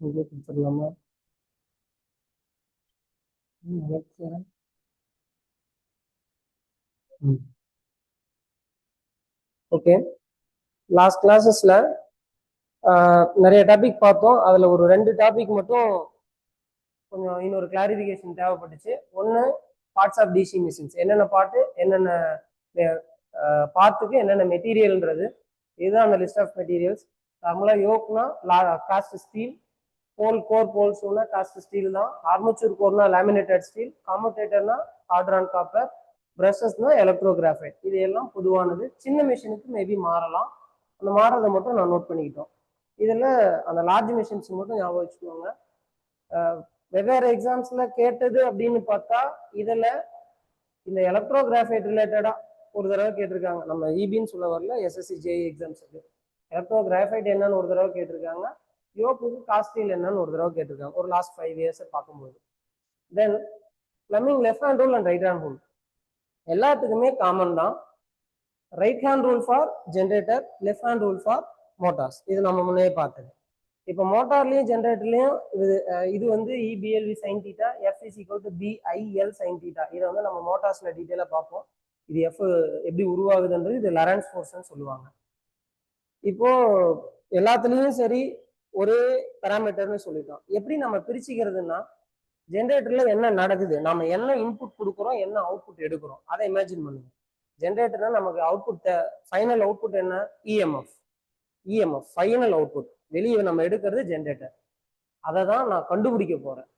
இங்கே கொடுத்துடலாமா? Okay, last கிளாஸஸ்ல நிறைய டாபிக் பார்த்தோம். அதுல ஒரு 2 டாபிக் மட்டும் கொஞ்சம் இன்னொரு கிளாரிஃபிகேஷன் தேவைப்பட்டுச்சு. ஒன்று பார்ட்ஸ் ஆஃப் டிசி மிஷின்ஸ், என்னென்ன பார்ட்டு, என்னென்ன பார்ட்டுக்கு என்னென்ன மெட்டீரியல்ன்றது. இதுதான் அந்த லிஸ்ட் ஆஃப் மெட்டீரியல்ஸ். நார்மலாக யோக்னா காஸ்ட் ஸ்டீல், கோர் போல்ஸ்னா காஸ்ட் ஸ்டீல் தான், ஆர்மச்சூர் கோர்னா லேமினேட்டட் ஸ்டீல், காமுடேட்டர்னா ஆர்ட்ரான் காப்பர், பிரஷஸ்னா எலக்ட்ரோகிராஃபைட். இது எல்லாம் பொதுவானது. சின்ன மிஷினுக்கு மேபி மாறலாம். அந்த மாறதை மட்டும் நான் நோட் பண்ணிக்கிட்டோம். இதில் அந்த லார்ஜ் மிஷின்ஸ் மட்டும் ஞாபகம் வச்சுக்கோங்க. வெவ்வேறு எக்ஸாம்ஸ்ல கேட்டது அப்படின்னு பார்த்தா இதுல இந்த எலக்ட்ரோகிராஃபைட் ரிலேட்டடா ஒரு தடவை கேட்டிருக்காங்க. நம்ம இபின்னு சொல்ல வரல, எஸ்எஸ்சி ஜேஇ எக்ஸாம்ஸுக்கு எலக்ட்ரோகிராஃபைட் என்னன்னு ஒரு தடவை கேட்டிருக்காங்க. யோக்குக்கு காஸ்டீல் என்னன்னு ஒரு தடவை கேட்டிருக்காங்க, ஒரு லாஸ்ட் 5 இயர்ஸ் பார்க்கும்போது. Then Fleming left hand rule and right hand rule எல்லாத்துக்குமே காமன் தான். Right hand rule for generator, left hand rule for motors. இது நம்ம முன்னே பார்த்தது. இப்போ மோட்டார்லயும் ஜென்ரேட்டர்லயும் இது வந்து EBLV sine theta, F is equal to BIL sine theta. இதை வந்து நம்ம மோட்டார்ஸ்ல டீட்டெயிலாக பார்ப்போம். இது எஃப் எப்படி உருவாகுதுன்றது இது லரன்ஸ் ஃபோர்ஸ்ன்னு சொல்லுவாங்க. இப்போ எல்லாத்துலேயும் சரி ஒரே பேராமீட்டர்னு சொல்லிட்டோம். எப்படி நம்ம பிரிச்சுக்கிறதுனா, ஜென்ரேட்டர்ல என்ன நடக்குது, நம்ம என்ன இன்புட் கொடுக்குறோம், என்ன அவுட்புட் எடுக்கிறோம், அதை இமேஜின் பண்ணுங்க. ஜென்ரேட்டர்னா நமக்கு அவுட்புட், ஃபைனல் அவுட்புட் என்ன? EMF final output. வெளியே நம்ம எடுக்கிறது ஜென்ரேட்டர். அதை தான் நான் கண்டுபிடிக்க போறேன்.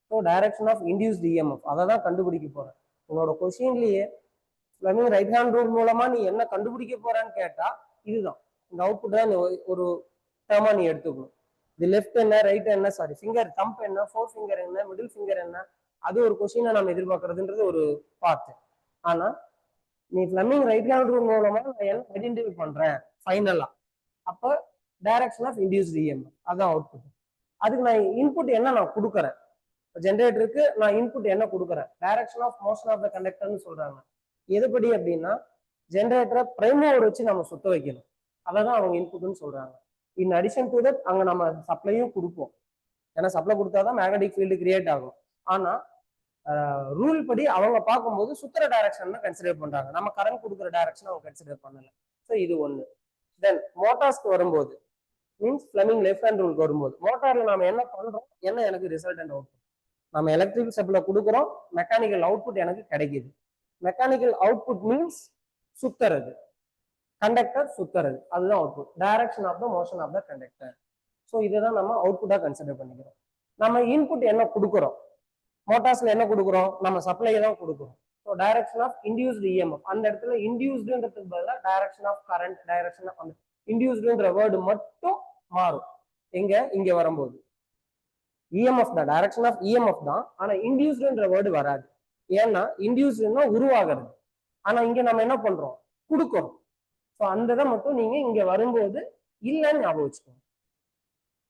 So direction of induced EMF அதை தான் கண்டுபிடிக்க போறேன். உங்களோட கொஸ்டின்லயே பிளம்பிங் ரைட் ஹேண்ட் ரூல் மூலமா நீ என்ன கண்டுபிடிக்க போறான்னு கேட்டா இதுதான், இந்த அவுட்புட் தான் ஒரு டேர்மா நீ எடுத்துக்கணும். இது லெஃப்ட் என்ன, ரைட் என்ன, சாரி ஃபிங்கர் தம்ப் என்ன, ஃபோர் ஃபிங்கர் என்ன, மிடில் ஃபிங்கர் என்ன, அது ஒரு கொஸ்டினை நம்ம எதிர்பார்க்கறதுன்றது ஒரு பார்ட். ஆனா நீ பிளம்பிங் ரைட் ஹேண்ட் ரூல் மூலமா நான் என்ன ஐடென்டிஃபை பண்றேன் ஃபைனலா, அப்போ டைரக்ஷன் ஆஃப் இன்டியூஸ்ட் இஎம்எஃப் அதான் அவுட்புட். அதுக்கு நான் இன்புட் என்ன நான் கொடுக்குறேன், ஜென்ரேட்டருக்கு நான் இன்புட் என்ன கொடுக்குறேன், direction of motion of the கண்டக்டர்னு சொல்றாங்க. எதுபடி அப்படின்னா ஜென்ரேட்டரை பிரைம் மூவர் வச்சு நம்ம சுத்த வைக்கணும், அதை தான் அவங்க இன்புட்னு சொல்றாங்க. இன் அடிஷன் டு தட் அங்கே நம்ம சப்ளையும் கொடுப்போம். ஏன்னா சப்ளை கொடுத்தாதான் மேக்னெட்டிக் ஃபீல்டு கிரியேட் ஆகும். ஆனா ரூல் படி அவங்க பார்க்கும்போது சுத்துற டைரக்ஷன் தான் கன்சிடர் பண்றாங்க, நம்ம கரண்ட் கொடுக்குற டைரக்ஷன் அவங்க கன்சிடர் பண்ணல. ஸோ இது ஒன்று. தென் மோட்டார்ஸ்க்கு வரும்போது மீன்ஸ் பிளம்பிங் லெஃப்ட் ஹேண்ட் ரூலுக்கு வரும்போது மோட்டார்ல நாம என்ன பண்றோம், என்ன எனக்கு ரிசல்ட் அண்ட் அவுட்புட். நம்ம எலக்ட்ரிக்கல் சப்ளை கொடுக்குறோம், மெக்கானிக்கல் அவுட்புட் எனக்கு கிடைக்குது. மெக்கானிக்கல் அவுட்புட் மீன்ஸ் சுத்துறது, கண்டக்டர் சுத்துறது, அதுதான் output. Direction of the motion of the conductor. So இதுதான் நம்ம அவுட்புட்டா கன்சிடர் பண்ணிக்கிறோம். நம்ம இன்புட் என்ன கொடுக்குறோம், மோட்டார்ஸ்ல என்ன கொடுக்குறோம், நம்ம சப்ளை தான் கொடுக்குறோம். So direction of induced EMF, அந்த இடத்துல இன்டியூஸ்டுன்றதுக்கு பதிலாக direction of current, direction of இன்டியூஸ்டுன்ற வேர்டு மட்டும் மாறும். எங்க இங்க வரும்போது இஎம்எஃப் தான், டைரக்ஷன் ஆஃப் இஎம்எஃப் தான், ஆனா இன்டியூஸ்டுன்ற வேர்டு வராது. ஏன்னா இன்டியூஸ்டுன்னா உருவாகிறது, ஆனா இங்க நம்ம என்ன பண்றோம், கொடுக்குறோம். ஸோ அந்த இதை மட்டும் நீங்க இங்க வரும்போது இல்லைன்னு ஞாபகம் வச்சுக்கோங்க.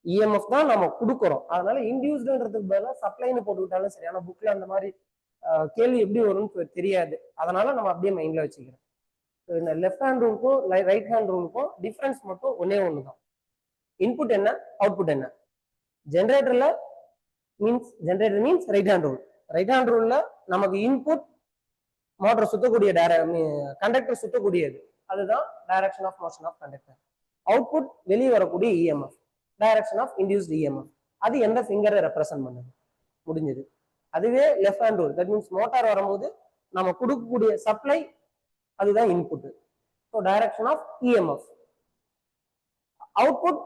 இஎம்எஃப் தான் நம்ம கொடுக்குறோம், அதனால இன்டியூஸ்டுன்றதுக்கு பதிலாக சப்ளைன்னு போட்டுக்கிட்டாலும் சரி. ஆனா புக்ல அந்த மாதிரி கேள்வி எப்படி வரும்னு தெரியாது, அதனால நம்ம அப்படியே மைண்ட்ல வச்சுக்கிறோம். இந்த லெஃப்ட் ஹேண்ட் ரூலுக்கும் ரைட் ஹேண்ட் ரூலுக்கும் டிஃபரன்ஸ் மட்டும் ஒன்னே ஒன்று தான். இன்புட் என்ன, அவுட்புட் என்ன. Generator means right hand rule. Right hand ரூல்ல நமக்கு இன்புட் மோட்டர் சுத்தக்கூடிய கண்டக்டர் சுத்தக்கூடியது, அதுதான் direction of motion of conductor. Output வெளியே வரக்கூடிய EMF, direction of induced EMF. அது எந்த ஃபிங்கரை ரெப்ரசென்ட் பண்ணுது, முடிஞ்சது. அதுவே left hand rule, that means motor வரும்போது நம்ம கொடுக்கக்கூடிய சப்ளை அதுதான் input. So direction of EMF. Output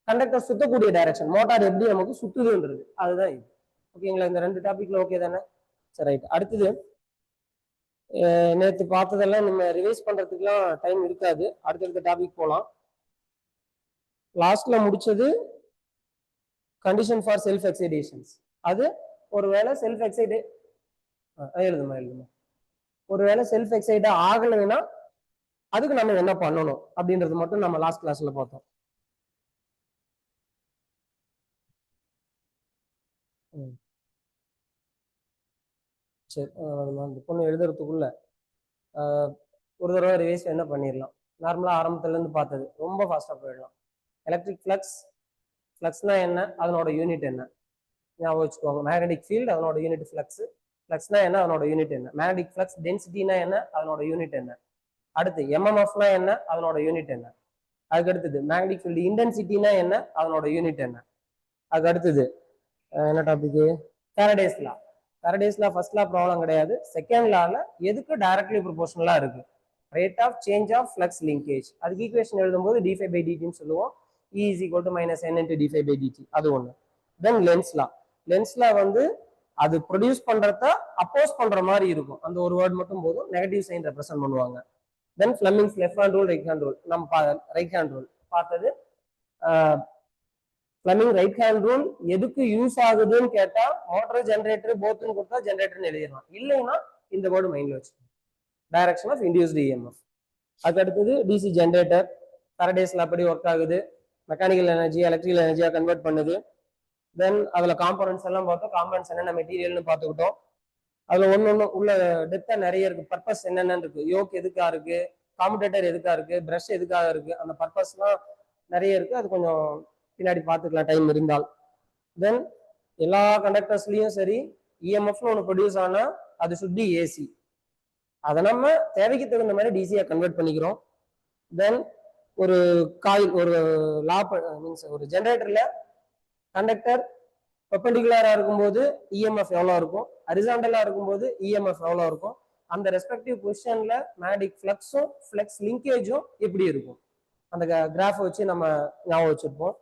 conductor சுத்தக்கூடிய direction, motor எப்படி நமக்கு சுத்துதுன்றது, அதுதான் இது. ஓகேங்களா, இந்த 2 டாபிக்ல ஓகே தானே? சரி, ரைட். அடுத்தது நேற்று பார்த்ததெல்லாம் நம்ம ரிவைஸ் பண்றதுக்குலாம் டைம் இருக்காது, அடுத்தடுத்த டாபிக் போகலாம். லாஸ்ட்ல முடிச்சது கண்டிஷன் ஃபார் செல்ஃப் எக்ஸைடேஷன்ஸ். அது ஒருவேளை செல்ஃப் எக்ஸைடே எழுதுமா ஒருவேளை செல்ஃப் எக்ஸைட் ஆகலைன்னா அதுக்கு நம்ம என்ன பண்ணணும் அப்படின்றது மட்டும் நம்ம லாஸ்ட் கிளாஸ்ல பார்த்தோம். சரி, அந்த பொண்ணு எழுதுறதுக்குள்ள ஒரு தடவை ரிவைஸ் என்ன பண்ணிடலாம். நார்மலா ஆரம்பத்துல இருந்து பார்த்தது ரொம்ப ஃபாஸ்டா போயிடலாம். எலக்ட்ரிக் ஃப்ளக்ஸ், ஃப்ளக்ஸ்னா என்ன, அதனோட யூனிட் என்ன ஞாபகம் வச்சுக்கோங்க. மேக்னெட்டிக் ஃபீல்டு அதனோட யூனிட் ஃப்ளக்ஸ். ஃப்ளக்ஸ்னா என்ன, அதனோட யூனிட் என்ன. மேக்னெட்டிக் ஃப்ளக்ஸ் டென்சிட்டினா என்ன, அதனோட யூனிட் என்ன. அடுத்து எம்எம்எஃப்னா என்ன, அதனோட யூனிட் என்ன. அதுக்கு அடுத்தது மேக்னெட்டிக் ஃபீல்டு இன்டென்சிட்டினா என்ன, அதனோட யூனிட் என்ன. அதுக்கு அடுத்தது என்ன topic, Faraday's law. Faraday's law first law problem கிடையாது. செகண்ட் லால எதுக்கு டைரக்ட்லி ப்ரொபோஷனலா இருக்கு, rate of change of flux linkage. அதுக்கு ஈக்குவேஷன் எழுதும்போது d∅dt சொல்லுவோம். E is equal to minus n into d∅dt, அது ஒண்ணு. தென் லென்ஸ் லா. லென்ஸ் லா வந்து அது ப்ரொடியூஸ் பண்றத அப்போஸ் பண்ற மாதிரி இருக்கும். அந்த ஒரு வேர்ட் மட்டும் போதும், நெகட்டிவ் சைன் ரெப்ரசென்ட் பண்ணுவாங்க. Then Fleming's left hand rule, right hand rule. நம்ம ரைட் ஹேண்ட் ரூல் பார்த்தது. ஃபிளெமிங் ரைட் ஹேண்ட் ரூல் எதுக்கு யூஸ் ஆகுதுன்னு கேட்டா, மோட்டர் ஜென்ரேட்டர் போத்துன்னு கொடுத்தா ஜென்ரேட்டர்னு எழுதிடலாம். இல்லைன்னா இந்த வேர்டு மைண்ட்ல வச்சுக்கணும், டைரக்ஷன் ஆஃப் இன்டியூஸ்டு இஎம்எஃப். அதுக்கு அடுத்தது டிசி ஜென்ரேட்டர். ஃபேரடேஸ் லா படி ஒர்க் ஆகுது. மெக்கானிக்கல் எனர்ஜி எலக்ட்ரிக்கல் எனர்ஜியா கன்வெர்ட் பண்ணுது. தென் அதுல காம்பனன்ட்ஸ் எல்லாம் பார்த்தோம். காம்பனன்ட்ஸ் என்னென்ன மெட்டீரியல்னு பார்த்துக்கிட்டோம். அதுல ஒன்னொன்னு உள்ள டெப்தா நிறைய இருக்கு. பர்பஸ் என்னென்னு இருக்கு, யோக் எதுக்கா இருக்கு, காம்படேட்டர் எதுக்கா இருக்கு, பிரஷ் எதுக்காக இருக்கு, அந்த பர்பஸ்லாம் நிறைய இருக்கு. அது கொஞ்சம் பின்னாடி பார்த்துக்கலாம் டைம் இருந்தால். தென் எல்லா கண்டக்டர்ஸ்லயும் சரி இஎம்எஃப்னு ஒன்று ப்ரொடியூஸ் ஆனா அது சுத்தி ஏசி. அதை நம்ம தேவைக்கு தகுந்த மாதிரி டிசியா கன்வெர்ட் பண்ணிக்கிறோம். தென் ஒரு காயில், ஒரு லா மீன்ஸ் ஒரு ஜென்ரேட்டர்ல கண்டக்டர் பெர்பெண்டிகுலரா இருக்கும்போது இஎம்எஃப் எவ்வளோ இருக்கும், ஹரிசாண்டலா இருக்கும்போது இஎம்எஃப் எவ்வளோ இருக்கும், அந்த ரெஸ்பெக்டிவ் பொசிஷன்ல மேக்னெட்டிக் ஃப்ளக்ஸும் ஃப்ளக்ஸ் லிங்கேஜும் எப்படி இருக்கும், அந்த கிராஃப் வச்சு நம்ம ஞாபகம் வச்சிருப்போம்.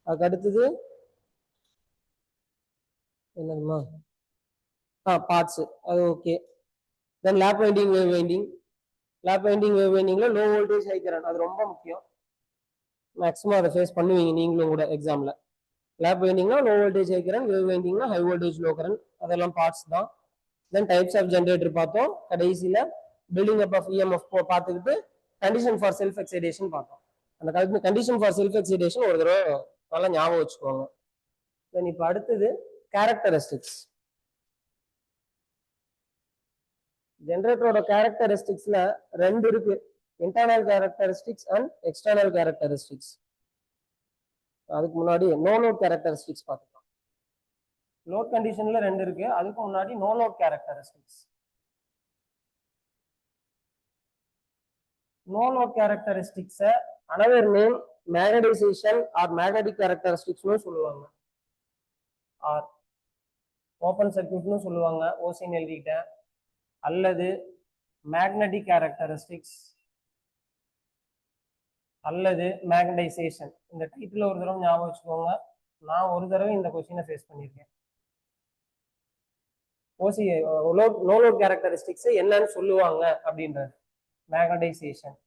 அதுக்கு அடுத்தது என்னதுமா, பார்ட்ஸ், அது okay. Then lap winding, wave winding. Lap winding, wave வைண்டிங்ல லோ வோல்டேஜ் ஹை கரண்ட், அது ரொம்ப முக்கியம். மேக்ஸிமம் அதை ஃபேஸ் பண்ணுவீங்க நீங்களும் கூட எக்ஸாம்ல. லேப் வைண்டிங்னா low voltage high current, wave வைண்டிங்னா ஹை வோல்டேஜ் லோ கரண்ட், அதெல்லாம் பார்ட்ஸ் தான். தென் டைப்ஸ் ஆஃப் ஜென்ரேட்டர் பார்த்தோம். கடைசியில பில்டிங் அப் ஆஃப் இஎம்எஃப் பார்த்துக்கிட்டு கண்டிஷன் ஃபார் செல்ஃப் எக்ஸைடேஷன் பார்த்தோம். அந்த கண்டிஷன் ஃபார் செல்ஃப் எக்ஸைடேஷன் ஒரு தடவை நல்லா ஞாபகம் வச்சுக்கோங்க. தென் இப்போ அடுத்தது கேரக்டரிஸ்டிக்ஸ். ஜென்ரேட்டரோட கேரக்டரிஸ்டிக்ஸ்ல ரெண்டு இருக்கு, internal characteristics and external characteristics. அதுக்கு முன்னாடி நோ லோட் கேரக்டரிஸ்டிக்ஸ் பார்த்துக்கலாம். லோட் கண்டிஷன்ல ரெண்டு இருக்கு, அதுக்கு முன்னாடி no load characteristics. No load characteristics another name magnetization or magnetic characteristics னு சொல்லுவாங்க, ஆர் ஓபன் சர்க்யூட்னு சொல்லுவாங்க ஓசின் எழுதிட்டேன், அல்லது மேக்னெட்டிக் கேரக்டரிஸ்டிக்ஸ் அல்லது மேக்னடைசேஷன். இந்த டைட்டில் ஒரு தடவை ஞாபகம் வச்சுக்கோங்க. நான் ஒரு தடவை இந்த கொஸ்டினை ஃபேஸ் பண்ணியிருக்கேன். ஓசி நோ லோட் கேரக்டரிஸ்டிக்ஸ் என்னன்னு சொல்லுவாங்க அப்படின்றது மேக்னடைசேஷன்,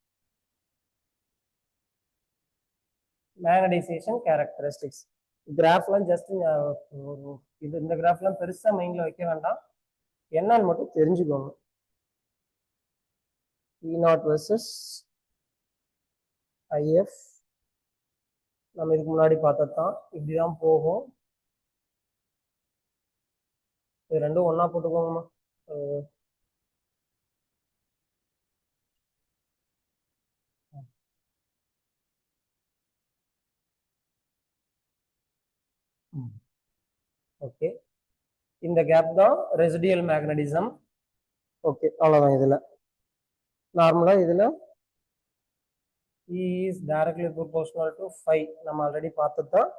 மேக்னடைசேஷன் கேரக்டரிஸ்டிக்ஸ். கிராஃப்லாம் ஜஸ்ட் இது, இந்த கிராஃப்லாம் பெருசா மைண்ட்ல வைக்க வேண்டாம், என்னன்னு மட்டும் தெரிஞ்சுக்கோங்க. E0 versus IF நம்ம இதுக்கு முன்னாடி பார்த்ததுதான், இப்படிதான் போகும். இது ரெண்டும் ஒன்னா போட்டுக்கோங்கம்மா. ஓகே, இந்த கேப் தான் ரெசிடியல் மேக்னடிசம். ஓகே, அவ்வளவுதான். இதுல நார்மலா இதுல E is directly proportional to phi, நம்ம ஆல்ரெடி பார்த்துட்டோம்.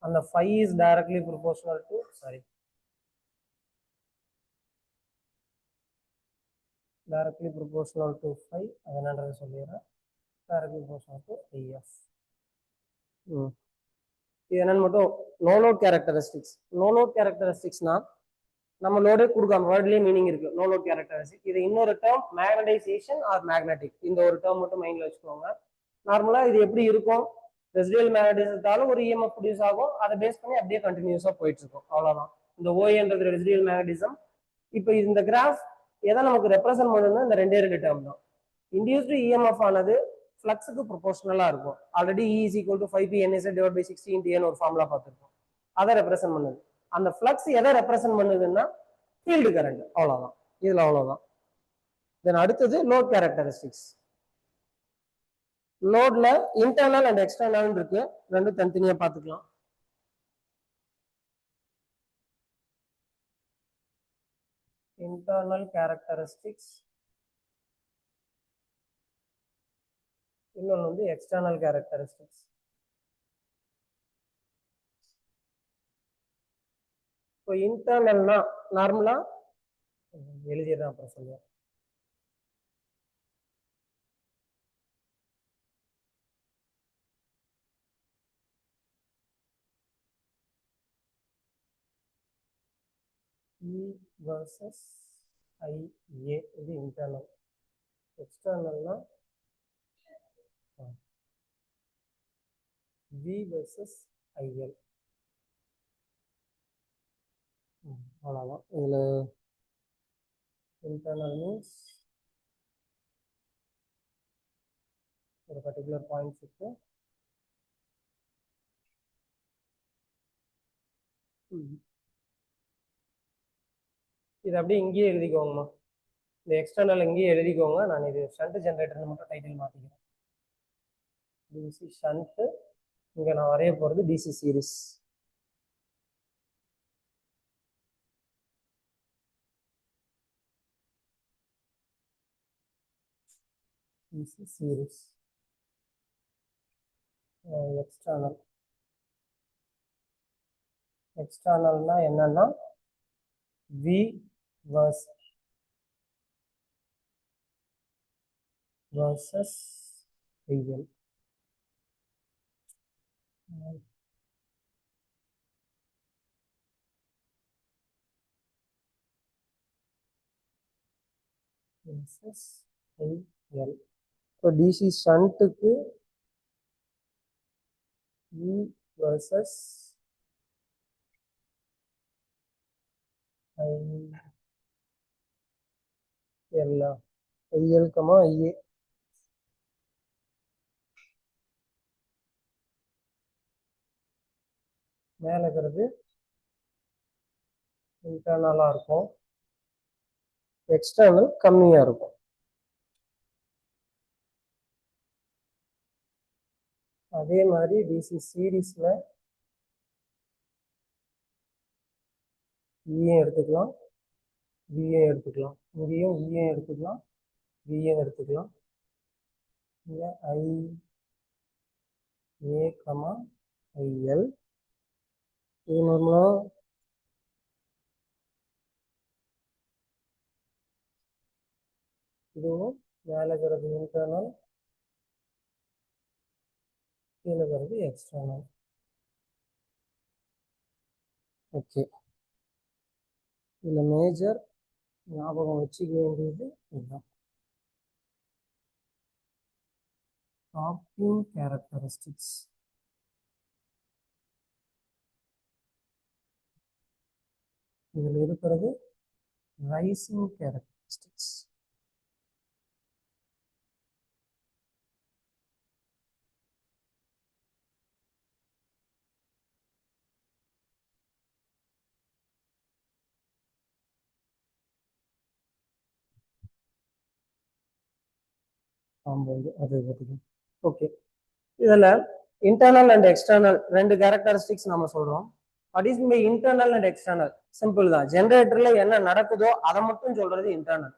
அந்த phi is directly proportional to, directly proportional to phi, அது என்னன்றது சொல்லிடுறேன். directly proportional to IF. இது என்னன்னு மட்டும் no load characteristics. No load கேரக்டரிஸ்டிக்ஸ்னா நம்ம லோடே கொடுக்காம வேர்ட்லயே மீனிங் இருக்கு நோ லோட் கேரக்டரிஸ்டிக். இது இன்னொரு டேர்ம் மேக்னடைசேஷன் ஆர் மேக்னெட்டிக், இந்த ஒரு டேர்ம் மட்டும் மைண்ட்ல வச்சுக்கோங்க. நார்மலா இது எப்படி இருக்கும், ரெசிடியல் மேக்னடிசத்தால ஒரு இஎம்எஃப் ப்ரொடியூஸ் ஆகும், அதை பேஸ் பண்ணி அப்படியே கண்டினியூஸா போயிட்டு இருக்கும், அவ்வளவுதான். இந்த ஓஏன்றது ரெசிடியல் மேக்னடிசம். இப்போ இந்த கிராஃப் எதை நமக்கு ரெப்ரசென்ட் பண்ணுன்னா இந்த ரெண்டே ரெண்டு டேர்ம் தான். இன்டியூஸ்டு இஎம்எஃப் ஆனது ஃப்ளக்ஸுக்கு ப்ரொபோஷனலா இருக்கும். Already E is equal to 5p NS divided by 60 into n ஒரு ஃபார்முலா பார்த்துருக்கோம், அதை ரெப்ரசென்ட் பண்ணுது. அந்த ஃப்ளக்ஸ் எதை ரெப்ரசென்ட் பண்ணுதுன்னா ஃபீல்டு கரண்ட், அவ்வளவுதான். இதுல அவ்வளவுதான். தென் அடுத்தது லோட் கேரக்டரிஸ்டிக்ஸ். லோட்ல இன்டர்னல் அண்ட் எக்ஸ்டர்னல் இருக்கு, ரெண்டும் தனித்தனியா பார்த்துக்கலாம். இன்டர்னல் கேரக்டரிஸ்டிக்ஸ், இன்னொன்று வந்து எக்ஸ்டர்னல் கேரக்டரிஸ்டிக்ஸ். இப்போ இன்டர்னல்னா நார்மலா எழுதியதான் அப்புறம் சொல்லுவேன். E versus IA இது இன்டர்னல். எக்ஸ்டர்னல்னா V versus IL. அவ்வளோதான். இதில் இன்டர்னல் மீன்ஸ் ஒரு பர்டிகுலர் பாயிண்ட்ஸ் இருக்கு. இது அப்படியே இங்கேயே எழுதிக்கோங்கம்மா. இந்த எக்ஸ்டர்னல் இங்கேயே எழுதிக்கோங்க. நான் இது ஷண்ட் ஜென்ரேட்டர்னு மட்டும் டைட்டில் மாற்றிக்கிறேன். டிசி ஷண்ட், இங்கே நான் வரைய போகிறது DC series. DC series external. எக்ஸ்டர்னல்னா என்னன்னா V versus IL. versus IL. இப்போ டிசி ஷண்ட்டுக்கு V versus IL comma IA. மேலே இருக்கிறது இன்டர்னலாக இருக்கும், எக்ஸ்டர்னல் கம்மியாக இருக்கும். அதே மாதிரி டிசி சீரீஸில் இஏ எடுத்துக்கலாம், விஏ எடுத்துக்கலாம். இங்கேயும் இஏ எடுத்துக்கலாம், விஏ எடுத்துக்கலாம். இங்கே IA கமா IL. இது நார்மலாக இதுவும் மேலே இருக்கிறது இன்டர்னல், கீழே இருக்கிறது எக்ஸ்டர்னல். ஓகே, இதில் மேஜர் ஞாபகம் வச்சுக்க வேண்டியது இதுதான். Dropping characteristics. இதில் இருக்கிறது ரைசிங் கேரக்டரிஸ்டிக்ஸ். அது ஓகே. இதில் இன்டர்னல் அண்ட் எக்ஸ்டர்னல் ரெண்டு கேரக்டரிஸ்டிக்ஸ் நம்ம சொல்றோம். What is by internal and external? Simple தான். ஜென்ரேட்டர்ல என்ன நடக்குதோ அதை மட்டும் சொல்றது இன்டர்னல்.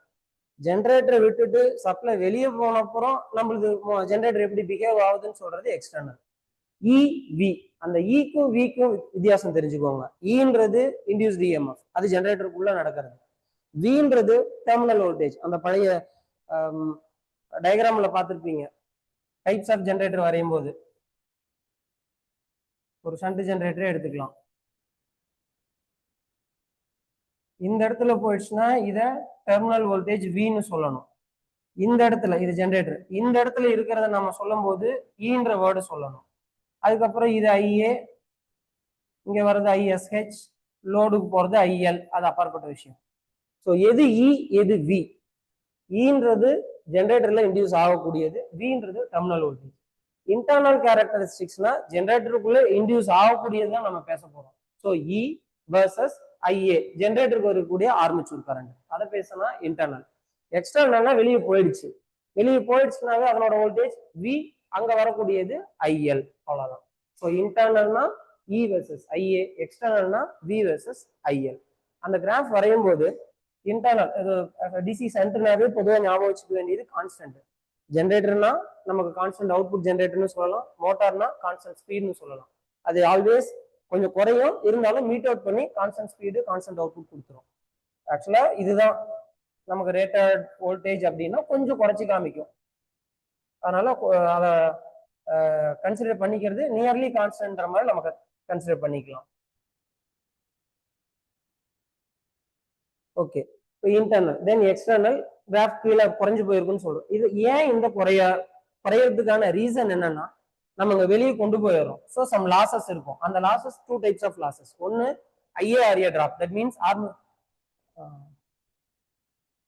ஜென்ரேட்டரை விட்டுட்டு சப்ளை வெளியே போன அப்புறம் நம்மளுக்கு ஜென்ரேட்டர் எப்படி பிஹேவ் ஆகுதுன்னு சொல்றது எக்ஸ்டர்னல். இவி, அந்த ஈக்கும் விக்கும் வித்தியாசம் தெரிஞ்சுக்கோங்க. ஈன்றது இன்டியூஸ்ட் இஎம்எஃப், அது ஜென்ரேட்டருக்குள்ள நடக்கிறது. வின்றது டெர்மினல் வோல்டேஜ். அந்த பழைய டயக்ராம்ல பார்த்துருப்பீங்க, டைப்ஸ் ஆஃப் ஜென்ரேட்டர் வரையும் போது ஒரு ஷண்ட் ஜென்ரேட்டரே எடுத்துக்கலாம். இந்த இடத்துல போயிடுச்சுன்னா இதை டெர்மினல் வோல்டேஜ் வின்னு சொல்லணும். இந்த இடத்துல இது ஜென்ரேட்டர், இந்த இடத்துல இருக்கிறத நம்ம சொல்லும் போது ஈன்ற வேர்டு சொல்லணும். அதுக்கப்புறம் இது ஐஏ, இங்க வர்றது ஐஎஸ்ஹெச், லோடுக்கு போறது ஐஎல், அது அப்பாற்பட்ட விஷயம். ஸோ எது இ எது வி? ஈன்றது ஜென்ரேட்டர்ல இன்டியூஸ் ஆகக்கூடியது, வின்றது டெர்மினல் வோல்டேஜ். இன்டர்னல் கேரக்டரிஸ்டிக்ஸ்னா ஜென்ரேட்டருக்குள்ள இன்டியூஸ் ஆகக்கூடியது தான் நம்ம பேச போறோம். ஸோ இ வர்சஸ் ஐஏ, ஜென்ரேட்டருக்கு வரக்கூடிய ஆர்மேச்சர் கரண்ட், அதை பேசினா இன்டர்னல். எக்ஸ்டர்னல்னா வெளியே போயிடுச்சு. வெளியே போயிடுச்சுனாவே அதனோட வோல்டேஜ் வி அங்க வரக்கூடியது ஐஎல், அவ்வளவுதான். ஸோ இன்டர்னல்னா இ வெர்சஸ் ஐஏ, எக்ஸ்டர்னல்னா வி வெர்சஸ் ஐஎல். அந்த கிராஃப் வரையும் போது இன்டர்னல் டிசி சென்டர்னாவே பொதுவாக ஞாபகம் வச்சுக்க வேண்டியது கான்ஸ்டன்ட். ஜென்ரேட்டர்னா நமக்கு கான்ஸ்டன்ட் அவுட்புட் ஜென்ரேட்டர்னு சொல்லலாம், மோட்டார்னா கான்ஸ்டன்ட் ஸ்பீட்னு சொல்லலாம். அது ஆல்வேஸ் கொஞ்சம் குறையும், இருந்தாலும் மீட் அவுட் பண்ணி கான்ஸ்டன்ட் ஸ்பீடு கான்ஸ்டன்ட் அவுட்புட் கொடுத்துரும். ஆக்சுவலா இதுதான் நமக்கு ரேட்டட் வோல்டேஜ் அப்படின்னா கொஞ்சம் குறைச்சி காமிக்கும். அதனால அதை கன்சிடர் பண்ணிக்கிறது நியர்லி கான்ஸ்டன்ட்ன்ற மாதிரி நமக்கு கன்சிடர் பண்ணிக்கலாம். ஓகே, இப்போ இன்டர்னல் தென் எக்ஸ்டர்னல் கிராஃப் கீழே குறைஞ்சு போயிருக்குன்னு சொல்றோம். இது ஏன் இந்த குறையறதுக்கான ரீசன் என்னன்னா, நம்ம இங்க வெளியே கொண்டு போயிடுறோம். ஸோ சம் லாசஸ் இருக்கும். அந்த losses two types of losses. ஒன்னு IARA drop, that means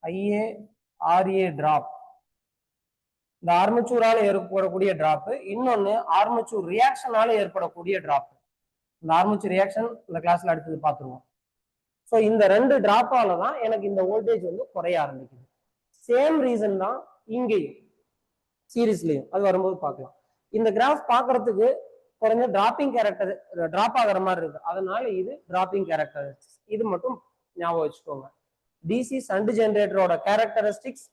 IARA drop, இந்த ஆர்மச்சூரால ஏற்படக்கூடிய டிராப். இன்னொன்னு ஆர்மச்சூர் ரியாக்ஷனால ஏற்படக்கூடிய டிராப். இந்த ஆர்மச்சூர் ரியாக்ஷன் இந்த கிளாஸ்ல அடுத்தது பார்த்துருவோம். ஸோ இந்த ரெண்டு டிராப்பால தான் எனக்கு இந்த வோல்டேஜ் வந்து குறைய ஆரம்பிக்குது. சேம் ரீசன் தான் இங்கேயும் சீரீஸ்லயும், அது வரும்போது பார்க்கலாம். இந்த கிராஃப் பார்க்கறதுக்கு குறைஞ்ச டிராப்பிங் கேரக்டர், டிராப் ஆகிற மாதிரி இருக்கு. அதனால இது டிராப்பிங் கேரக்டரிஸ்டிக்ஸ். இது மட்டும் ஞாபகம் வச்சுக்கோங்க. டிசி சண்ட் ஜென்ரேட்டரோட கேரக்டரிஸ்டிக்ஸ்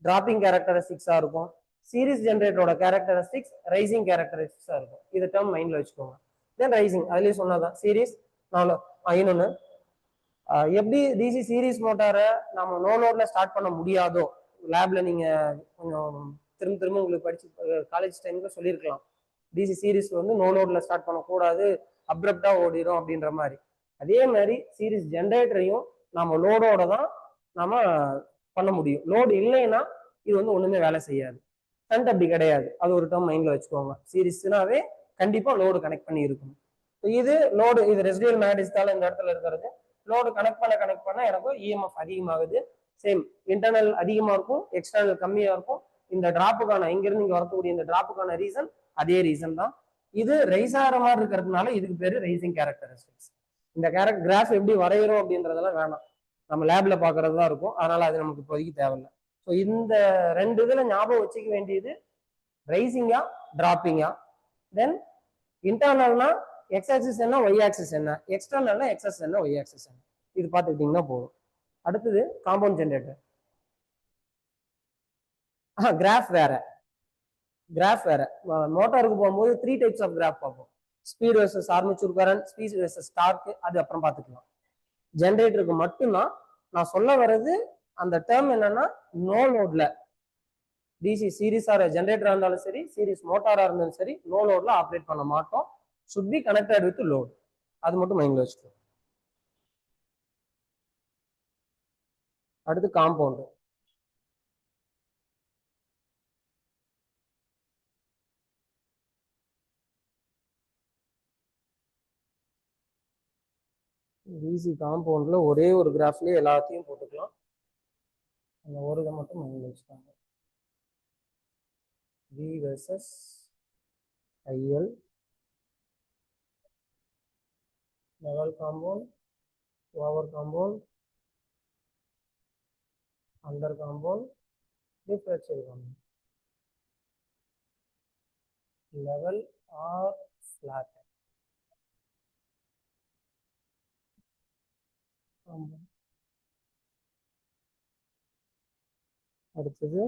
டிராப்பிங் கேரக்டரிஸ்டிக்ஸா இருக்கும். சீரிஸ் ஜென்ரேட்டரோட கேரக்டரிஸ்டிக்ஸ் ரைசிங் கேரக்டரிஸ்டிக்ஸா இருக்கும். இது டேர்ம் மைண்ட்ல வச்சுக்கோங்க. தென் ரைசிங் அதுலயே சொன்னதான் சீரிஸ். இன்னொன்னு எப்படி டிசி சீரிஸ் மோட்டாரை நம்ம நோ லோட்ல ஸ்டார்ட் பண்ண முடியாதோ, லேப்ல நீங்க கொஞ்சம் திரும்ப திரும்ப உங்களுக்கு படிச்சு காலேஜ் டைம்ல சொல்லியிருக்கலாம், டிசி சீரிஸ் வந்து நோ லோட்ல ஸ்டார்ட் பண்ணக்கூடாது, அப்ரப்டா ஓடிடும் அப்படின்ற மாதிரி. அதே மாதிரி சீரிஸ் ஜென்ரேட்டரையும் நம்ம லோடோட தான் நம்ம பண்ண முடியும். லோடு இல்லைன்னா இது வந்து ஒண்ணுமே வேலை செய்யாது. ஷண்ட் அப்படி கிடையாது. அது ஒரு டேர்ம் மைண்ட்ல வச்சுக்கோங்க. சீரிஸ்னாவே கண்டிப்பா லோடு கனெக்ட் பண்ணி இருக்கும். இது லோடு, இது ரெசிடுவல் மேக்னடிஸ்டால இந்த இடத்துல இருக்கிறது. லோடு கனெக்ட் பண்ண எனக்கு இஎம்எஃப் அதிகமாகுது. சேம் இன்டர்னல் அதிகமா இருக்கும், எக்ஸ்டர்னல் கம்மியா இருக்கும். இந்த டிராப்புக்கான இங்கிருந்து இங்க வரக்கூடிய இந்த டிராப்புக்கான ரீசன் அதே ரீசன் தான். இது ரைஸ் ஆகிற மாதிரி இருக்கிறதுனால இதுக்கு பேரு ரைசிங் கேரக்டரிஸ்டிக்ஸ். இந்த கிராஃப் எப்படி வரைகிறோம் அப்படின்றதெல்லாம் வேணாம், நம்ம லேப்ல பாக்குறது தான் இருக்கும். அதனால அது நமக்கு இப்போதைக்கு தேவையில்லை. ஸோ இந்த ரெண்டு இதுல ஞாபகம் வச்சுக்க வேண்டியது ரைசிங்கா டிராப்பிங்கா. தென் இன்டர்னல்னா எக்ஸ் ஆக்சிஸ் என்ன, ஒய் ஆக்சிஸ் என்ன, எக்ஸ்டர்னல்னா எக்ஸஸ் என்ன, ஒய் ஆக்சிஸ் என்ன, இது பார்த்துக்கிட்டீங்கன்னா போதும். அடுத்தது காம்பவுண்ட் ஜென்ரேட்டர். கிராஃப் வேற, கிராஃப் வேற. மோட்டாருக்கு போகும்போது 3 டைப்ஸ் ஆஃப் கிராஃப் பார்ப்போம். Speed versus armature current, speed versus torque, அது அப்புறம் பார்த்துக்கலாம். ஜென்ரேட்டருக்கு மட்டும்தான் நான் சொல்ல வர்றது. அந்த டேர்ம் என்னன்னா, நோ லோட்ல டிசி சீரிஸ் ஆர் ஜென்ரேட்டரா இருந்தாலும் சரி, சீரிஸ் மோட்டாரா இருந்தாலும் சரி, நோ லோட்ல ஆப்ரேட் பண்ண மாட்டோம். should be connected with load. அது மட்டும் மைண்ட்ல வச்சுக்கோ. அடுத்து காம்பவுண்ட். டிசி காம்பவுண்ட்ல ஒரே ஒரு கிராஃப்லயே எல்லாத்தையும் போட்டுக்கலாம். அந்த ஒரு இதை மட்டும் மைண்ட்ல வச்சுக்காங்க. V versus IL, level compound, over compound, under compound, differential compound. Level or flat. அடுத்தது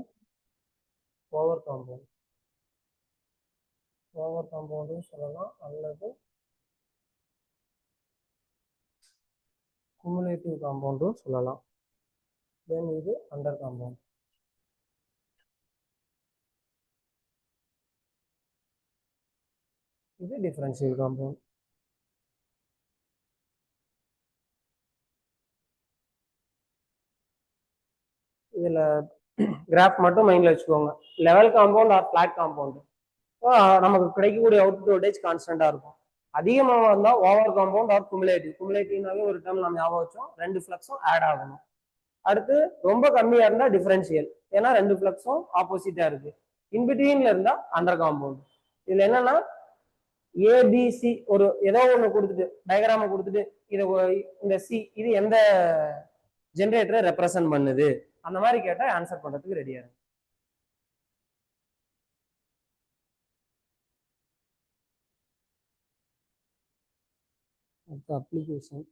ஓவர் காம்பவுண்ட். ஓவர் காம்பவுண்டும் சொல்லலாம், அல்லது குமுலேட்டிவ் காம்பவுண்டும் சொல்லலாம். தென் இது அண்டர் காம்பவுண்ட். இது டிஃபரன்ஷியல் காம்பவுண்ட். இதுல கிராஃப் மட்டும் மைண்ட்ல வச்சுக்கோங்க. Level compound or flat compound நமக்கு கிடைக்கக்கூடிய அவுட்புட் வோல்டேஜ் கான்ஸ்டன்டா இருக்கும். அதிகமாக இருந்தா ஓவர் காம்பவுண்ட் ஆர் குமுலேட்டிவ். குமுலேட்டிவ்னாவே ஒரு டைம் நம்ம ஞாபகம் வச்சோம், ரெண்டு ஃபிளக்ஸும் ஆட் ஆகணும். அடுத்து ரொம்ப கம்மியா இருந்தா டிஃபரன்ஷியல், ஏன்னா ரெண்டு ஃபிளக்ஸும் ஆப்போசிட்டா இருக்கு. இன்பிட்வீன்ல இருந்தா அண்டர் காம்பவுண்ட். இதுல என்னன்னா ஏபிசி ஒரு ஏதோ ஒண்ணு கொடுத்துட்டு டயக்ராம கொடுத்துட்டு இதை இந்த சி இது எந்த ஜென்ரேட்டரை ரெப்ரசன்ட் பண்ணுது அந்த மாதிரி கேட்டா ஆன்சர் பண்றதுக்கு ரெடியா இருக்கு. அப்ளிகேஷன்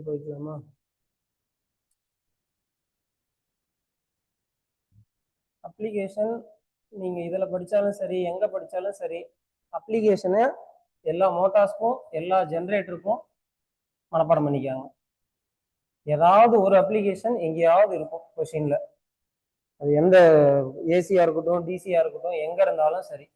போய்க்கலாமா? அப்ளிகேஷன் நீங்கள் இதில் படித்தாலும் சரி, எங்கே படித்தாலும் சரி, அப்ளிகேஷனை எல்லா மோட்டார்ஸ்க்கும் எல்லா ஜென்ரேட்டருக்கும் மனப்பாடம் பண்ணிக்காங்க. ஏதாவது ஒரு அப்ளிகேஷன் எங்கேயாவது இருக்கும் கொஷினில். அது எந்த ஏசியாக இருக்கட்டும், டிசியாக இருக்கட்டும், எங்கே இருந்தாலும் சரி.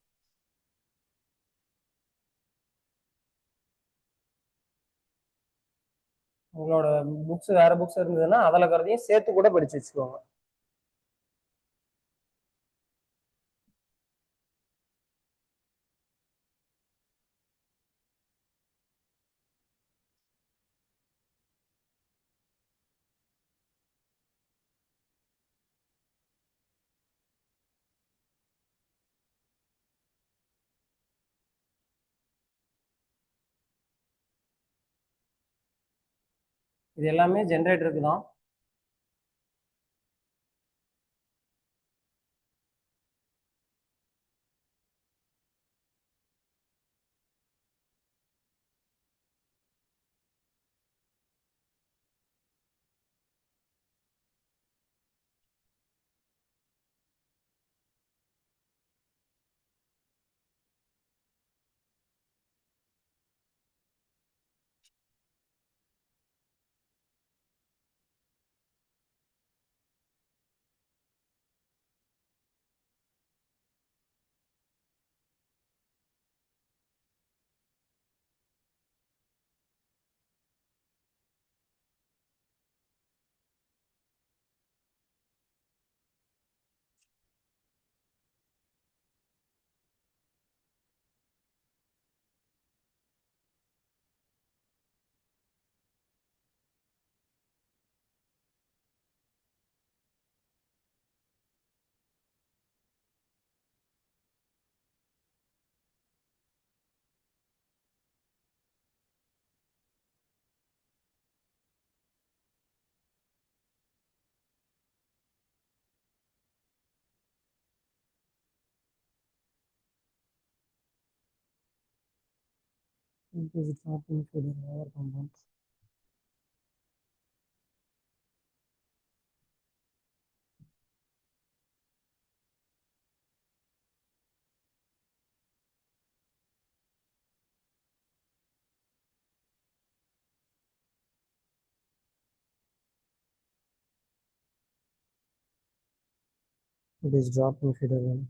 உங்களோட புக்ஸ் வேற புக்ஸ் இருந்ததுன்னா அதில் கருதையும் சேர்த்து கூட படிச்சு வச்சுக்கோங்க. இது எல்லாமே ஜென்ரேட்டருக்கு தான். It is dropping feeder one.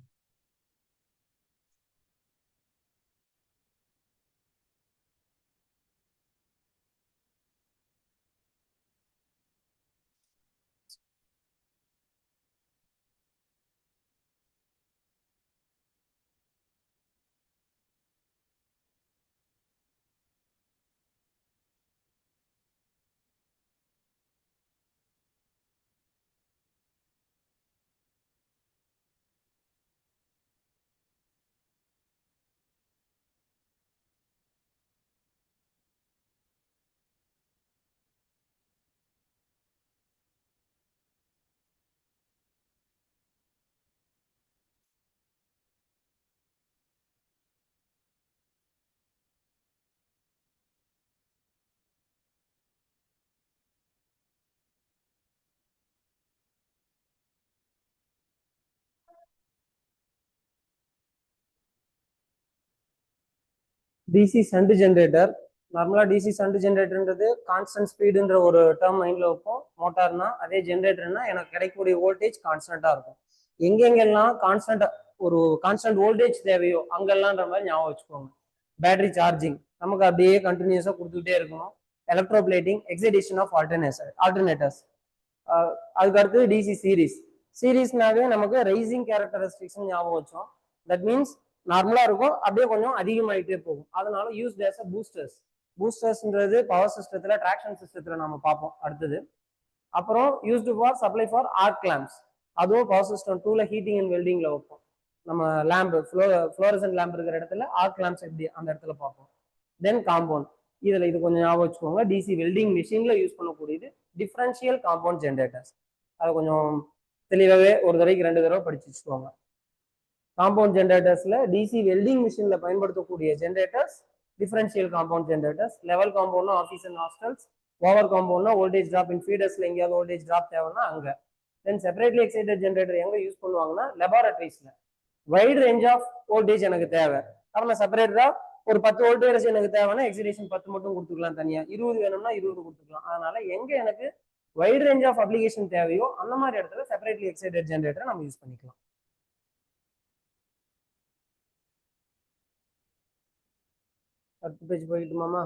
DC shunt generator. நார்மலாக டிசி சண்ட் ஜென்ரேட்டர்ன்றது கான்ஸ்டன்ட் ஸ்பீடுன்ற ஒரு டேர்ம் மைண்டில் வைப்போம். மோட்டார்னா அதே ஜென்ரேட்டர்னா எனக்கு கிடைக்கக்கூடிய வோல்டேஜ் கான்ஸ்டன்ட்டாக இருக்கும். எங்கெங்கெல்லாம் ஒரு கான்ஸ்டன்ட் வோல்டேஜ் தேவையோ அங்கெல்லாம்ன்ற மாதிரி ஞாபகம் வச்சுக்கோங்க. பேட்டரி சார்ஜிங் நமக்கு அப்படியே கண்டினியூஸாக கொடுத்துக்கிட்டே இருக்கணும். Electroplating, excitation of alternators. அதுக்கு அடுத்து டிசி சீரீஸ்னாவே நமக்கு ரைசிங் கேரக்டரிஸ்டிக்ஸ் ஞாபகம் வச்சோம். தட் மீன்ஸ் நார்மலா இருக்கும், அப்படியே கொஞ்சம் அதிகமாயிட்டே போகும். அதனால யூஸ்ட் ஆஸ் அ பூஸ்டர்ஸ்ன்றது பவர் சிஸ்டத்துல, டிராக்ஷன் சிஸ்டத்துல நம்ம பார்ப்போம் அடுத்தது. அப்புறம் used for supply for arc lamps, அதுவும் பவர் சிஸ்டம் 2ல ஹீட்டிங் அண்ட் வெல்டிங்ல வைப்போம். நம்ம லேம்ப் ஃப்ளோரசன்ட் லேம்ப் இருக்கிற இடத்துல ஆர்க் லேம்ப்ஸ் எப்படி அந்த இடத்துல பார்ப்போம். தென் காம்பவுண்ட், இது கொஞ்சம் ஞாபகம் வச்சுக்கோங்க. டிசி வெல்டிங் மிஷின்ல யூஸ் பண்ணக்கூடியது டிஃபரன்ஷியல் காம்பவுண்ட் ஜென்ரேட்டர்ஸ். அதை கொஞ்சம் தெளிவாகவே ஒரு தடவைக்கு 2 தடவை படிச்சு வச்சுக்கோங்க. காம்பவுண்ட் ஜென்ரேட்டர்ஸ்ல டிசி வெல்டிங் மிஷின்ல பயன்படுத்தக்கூடிய generators differential compound generators. Level காம்பவுண்ட்னா ஆஃபீஸ் அண்ட் ஹாஸ்டல்ஸ். ஓவர் காம்பவுண்ட்னா வோல்டேஜ் டிராப் இன் ஃபீடர்ஸ்ல எங்கேயாவது வோல்டேஜ் டிராப் தேவைன்னா அங்க. தென் செப்பரேட்லி எக்ஸைட்டட் ஜென்ரேட்டர் எங்க யூஸ் பண்ணுவாங்கன்னா லெபார்டரிஸ்ல. வைட் ரேஞ்ச் ஆஃப் வோல்டேஜ் எனக்கு தேவை, அப்ப நான் செப்பரேட்டரா ஒரு 10 வோல்டேஜ் எனக்கு தேவைன்னா எக்ஸைடேஷன் 10 மட்டும் கொடுத்துக்கலாம், தனியா 20 வேணும்னா 20 கொடுத்துக்கலாம். அதனால எங்க எனக்கு வைட் ரேஞ்ச் ஆஃப் அப்ளிகேஷன் தேவையோ அந்த மாதிரி இடத்துல செப்பரேட்லி எக்ஸைட்டட் ஜென்ரேட்டரை நம்ம யூஸ் பண்ணிக்கலாம். அடுத்த பேஜ் போயிட்டுமாமா?